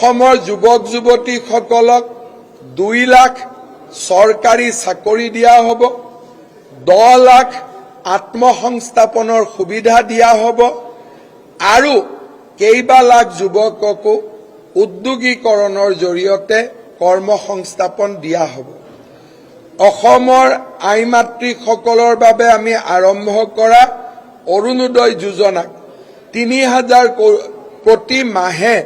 অসমৰ যুৱক যুৱতীসকলক 2 লাখ চৰকাৰী চাকৰি দিয়া হ'ব, 10 লাখ আত্মসংস্থাপনৰ সুবিধা দিয়া হ'ব আৰু কেইবা লাখ যুৱককো উদ্যোগীকৰণৰ জৰিয়তে কৰ্মসংস্থাপন দিয়া হ'ব। অসমৰ আই মাতৃসকলৰ বাবে আমি আৰম্ভ কৰা অৰুণোদয় যোজনাক 3000 প্ৰতি মাহে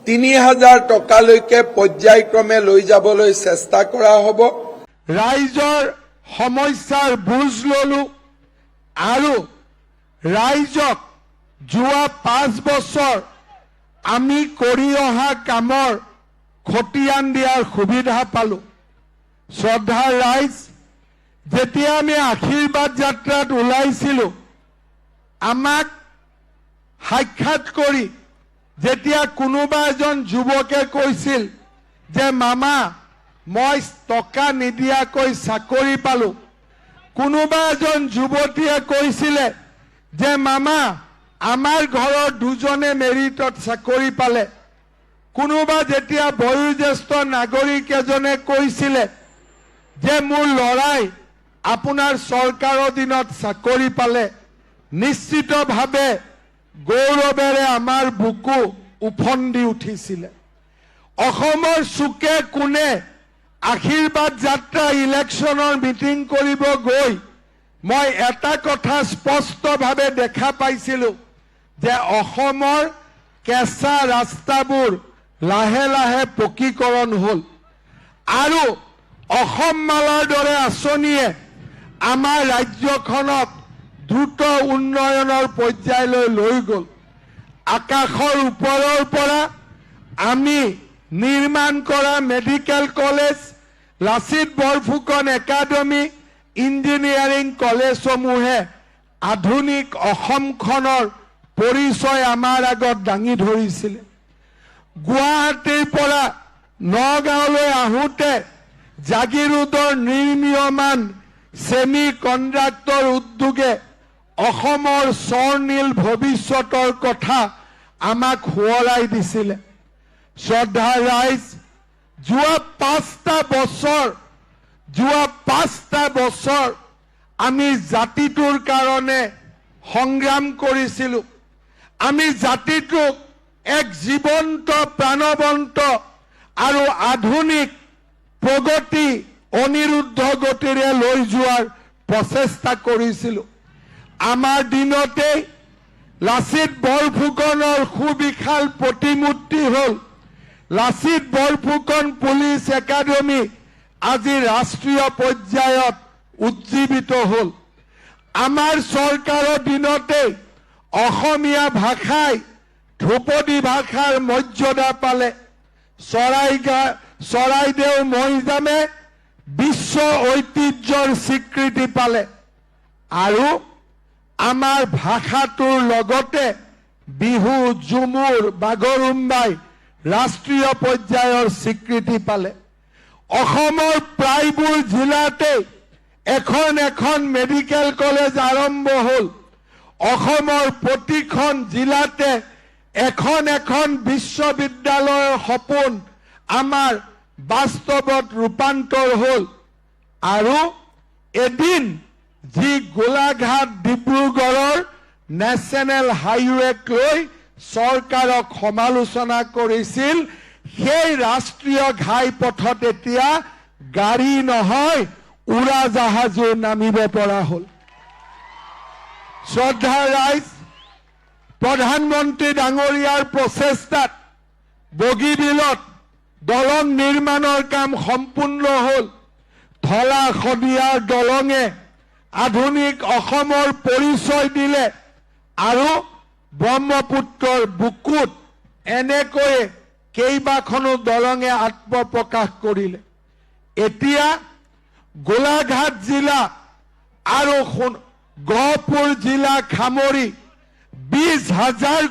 3000 টকালৈকে পৰ্যায়ক্ৰমে লৈ যাবলৈ চেষ্টা কৰা হ'ব। ৰাইজৰ সমস্যাৰ বুজ ললো আৰু ৰাইজক যোৱা 5 বছৰ আমি কৰি অহা কামৰ খতিয়ান দিয়াৰ সুবিধা পালো। শ্ৰদ্ধাৰ ৰাইজ, যেতিয়া আমি আশীৰ্বাদ যাত্ৰাত ওলাইছিলো, আমাক সাক্ষাৎ কৰি যেতিয়া কোনোবা এজন যুৱকে কৈছিল যে মামা মই টকা নিদিয়াকৈ চাকৰি পালো, কোনোবা এজন যুৱতীয়ে কৈছিলে যে মামা আমাৰ ঘৰৰ 2জনে মেৰিটত চাকৰি পালে, কোনোবা যেতিয়া বয়োজ্যেষ্ঠ নাগৰিক এজনে কৈছিলে যে মোৰ লৰাই আপোনাৰ চৰকাৰৰ দিনত চাকৰি পালে, নিশ্চিতভাৱে গৌৰৱেৰে আমাৰ বুকু উফন্দি উঠিছিলে। অসমৰ চুকে কোণে আশীৰ্বাদ যাত্ৰা ইলেকশ্যনৰ মিটিং কৰিব গৈ মই এটা কথা স্পষ্টভাৱে দেখা পাইছিলো যে অসমৰ কেঁচা ৰাস্তাবোৰ লাহে লাহে পকীকৰণ হ'ল আৰু অসম মালাৰ দৰে আঁচনিয়ে আমাৰ ৰাজ্যখনক দ্ৰুত উন্নয়নৰ পৰ্যায়লৈ লৈ গ'ল। আকাশৰ ওপৰৰ পৰা আমি নিৰ্মাণ কৰা medical college, Lachit Borphukan academy, engineering কলেজসমূহে আধুনিক অসমখনৰ পৰিচয় আমাৰ আগত দাঙি ধৰিছিলে। গুৱাহাটীৰ পৰা নগাঁৱলৈ আহোঁতে জাগিৰোডৰ নিৰ্মীয়মান ছেমি কণ্ডাক্টৰ উদ্যোগে অসমৰ স্বৰ্ণীল ভৱিষ্যতৰ কথা আমাক সোঁৱৰাই দিছিলে। শ্ৰদ্ধাৰ ৰাইজ, যোৱা 5টা বছৰ আমি জাতিটোৰ কাৰণে সংগ্ৰাম কৰিছিলো। আমি জাতিটোক এক জীৱন্ত প্ৰাণৱন্ত আৰু আধুনিক প্ৰগতি অনিৰুদ্ধ গতিৰে লৈ যোৱাৰ প্ৰচেষ্টা কৰিছিলো। আমাৰ দিনতেই লাচিত বৰফুকনৰ সুবিশাল প্ৰতিমূৰ্তি হ'ল লাচিত বৰফুকন পুলিচ একাডেমী আজি ৰাষ্ট্ৰীয় পৰ্যায়ত উজ্জীৱিত হ'ল। আমাৰ চৰকাৰৰ দিনতেই অসমীয়া ভাষাই ধ্ৰুপদী ভাষাৰ মৰ্যাদা পালে। চৰাইদেউ মৈদামে বিশ্ব ঐতিহ্যৰ স্বীকৃতি পালে আৰু আমাৰ ভাষাটোৰ লগতে বিহু, ঝুমুৰ, বাগৰুম্বাই ৰাষ্ট্ৰীয় পৰ্যায়ৰ স্বীকৃতি পালে। অসমৰ প্ৰায়বোৰ জিলাতে এখন মেডিকেল কলেজ আৰম্ভ হ'ল। অসমৰ প্ৰতিখন জিলাতে এখন বিশ্ববিদ্যালয়ৰ সপোন আমাৰ বাস্তৱত ৰূপান্তৰ হ'ল আৰু এদিন যি গোলাঘাট ডিব্ৰুগড়ৰ নেশ্যনেল হাইৱেক লৈ চৰকাৰক সমালোচনা কৰিছিল, সেই ৰাষ্ট্ৰীয় ঘাইপথত এতিয়া গাড়ী নহয় উৰাজাহাজো নামিব পৰা হ'ল। শ্ৰদ্ধাৰ ৰাইজ, প্ৰধানমন্ত্ৰী ডাঙৰীয়াৰ প্ৰচেষ্টাত বগীবিলত দলং নিৰ্মাণৰ কাম সম্পূৰ্ণ হ'ল। ধলা শদিয়াৰ দলঙে আধুনিক অসমৰ পৰিচয় দিলে আৰু ব্ৰহ্মপুত্ৰৰ বুকুত এনেকৈয়ে কেইবাখনো দলঙে আত্মপ্ৰকাশ কৰিলে। এতিয়া গোলাঘাট জিলা আৰু গহপুৰ জিলা সামৰি 20,000